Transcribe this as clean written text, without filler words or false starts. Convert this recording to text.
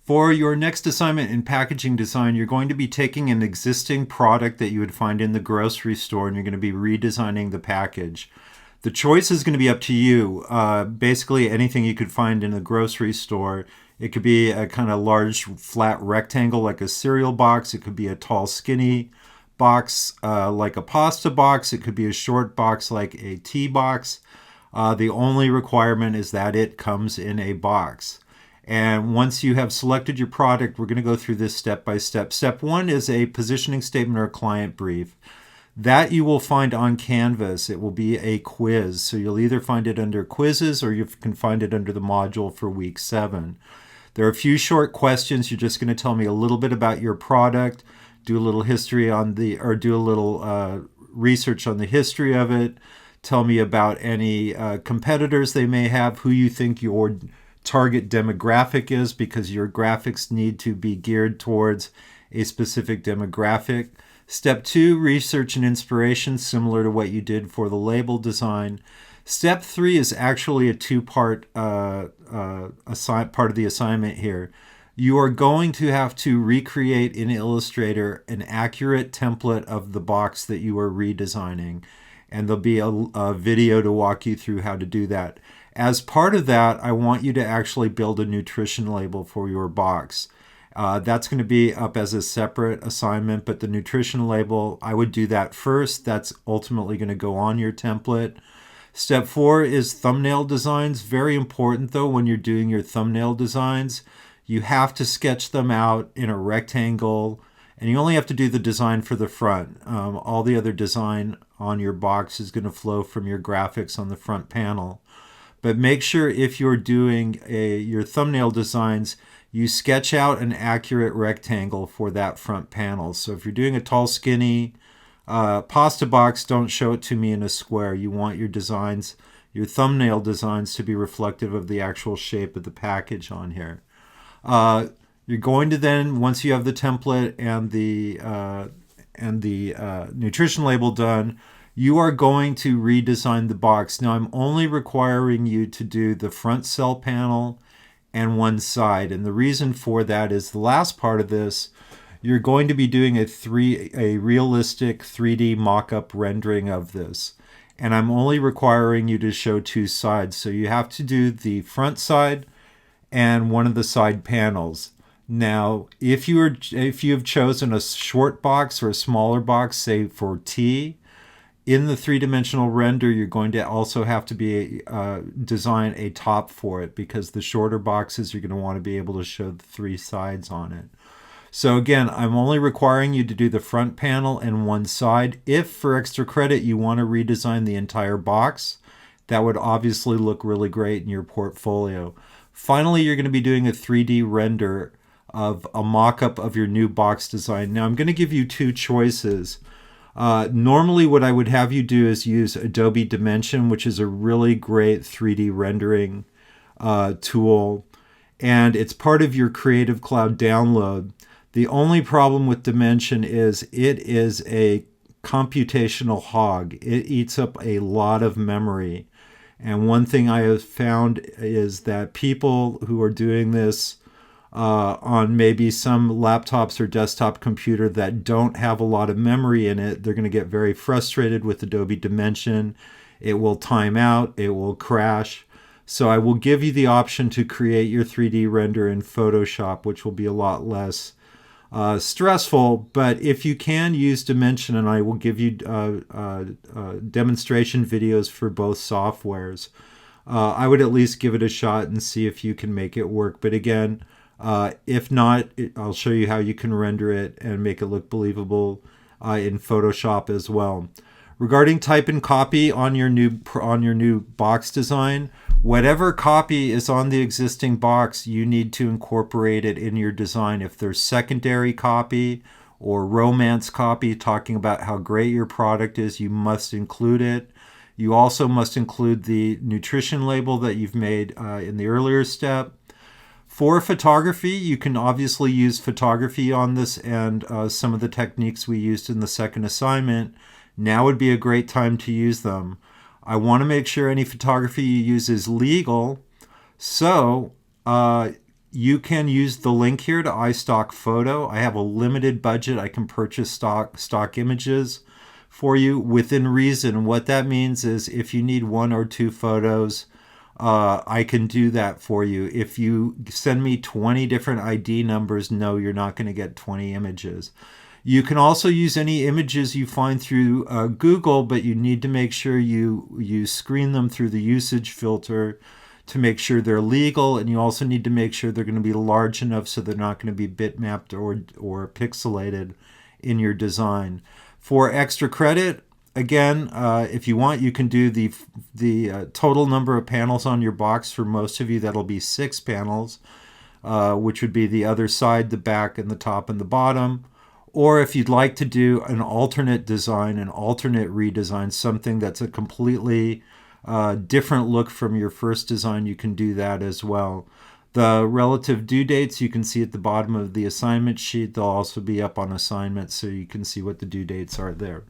For your next assignment in packaging design, you're going to be taking an existing product that you would find in the grocery store and you're going to be redesigning the package. The choice is going to be up to you. Basically, anything you could find in a grocery store. It could be a kind of large flat rectangle like a cereal box. It could be a tall, skinny box like a pasta box. It could be a short box like a tea box. The only requirement is that it comes in a box. And once you have selected your product, we're going to go through this step by step. Step one is a positioning statement or a client brief. That you will find on Canvas. It will be a quiz. So you'll either find it under quizzes or you can find it under the module for week 7. There are a few short questions. You're just going to tell me a little bit about your product, do a little history on the, or do a little research on the history of it. Tell me about any competitors they may have, who you think your target demographic is, because your graphics need to be geared towards a specific demographic. Step 2, research and inspiration, similar to what you did for the label design. Step 3 is actually a two-part part of the assignment here. You are going to have to recreate in Illustrator an accurate template of the box that you are redesigning. And there'll be a video to walk you through how to do that. As part of that, I want you to actually build a nutrition label for your box. That's going to be up as a separate assignment, but the nutrition label, I would do that first. That's ultimately going to go on your template. Step 4 is thumbnail designs. Very important though, when you're doing your thumbnail designs, you have to sketch them out in a rectangle, and you only have to do the design for the front. All the other design on your box is going to flow from your graphics on the front panel. But make sure if you're doing your thumbnail designs, you sketch out an accurate rectangle for that front panel. So if you're doing a tall, skinny pasta box, don't show it to me in a square. You want your designs, your thumbnail designs, to be reflective of the actual shape of the package on here. You're going to then, once you have the template and the nutrition label done, you are going to redesign the box. Now, I'm only requiring you to do the front cell panel and one side. And the reason for that is the last part of this, you're going to be doing a realistic 3D mock-up rendering of this. And I'm only requiring you to show two sides. So you have to do the front side and one of the side panels. Now, if you have chosen a short box or a smaller box, say for tea, in the three-dimensional render, you're going to also have to design a top for it, because the shorter boxes, you're going to want to be able to show the three sides on it. So again, I'm only requiring you to do the front panel and one side. If for extra credit you want to redesign the entire box, that would obviously look really great in your portfolio. Finally, you're going to be doing a 3D render of a mock-up of your new box design. Now, I'm going to give you two choices. Normally what I would have you do is use Adobe Dimension, which is a really great 3D rendering tool, and it's part of your Creative Cloud download. The only problem with Dimension is it is a computational hog. It eats up a lot of memory. And one thing I have found is that people who are doing this on maybe some laptops or desktop computer that don't have a lot of memory in it, they're going to get very frustrated with Adobe Dimension. It will time out, it will crash. So I will give you the option to create your 3D render in Photoshop, which will be a lot less stressful. But if you can use Dimension, and I will give you demonstration videos for both softwares, I would at least give it a shot and see if you can make it work. But again, if not, I'll show you how you can render it and make it look believable in Photoshop as well. Regarding type and copy on your new box design, whatever copy is on the existing box, you need to incorporate it in your design. If there's secondary copy or romance copy talking about how great your product is, you must include it. You also must include the nutrition label that you've made in the earlier step. For photography, you can obviously use photography on this, and some of the techniques we used in the second assignment. Now would be a great time to use them. I want to make sure any photography you use is legal, so You can use the link here to iStock Photo. I have a limited budget. I can purchase stock images for you within reason. What that means is if you need 1 or 2 photos, I can do that for you. If you send me 20 different ID numbers, no, you're not going to get 20 images. You can also use any images you find through Google, but you need to make sure you screen them through the usage filter to make sure they're legal, and you also need to make sure they're going to be large enough so they're not going to be bitmapped or pixelated in your design. For extra credit, again, if you want, you can do the total number of panels on your box. For most of you, that'll be 6 panels, which would be the other side, the back, and the top and the bottom. Or if you'd like to do an alternate design, an alternate redesign, something that's a completely different look from your first design, you can do that as well. The relative due dates you can see at the bottom of the assignment sheet. They'll also be up on assignment, so you can see what the due dates are there.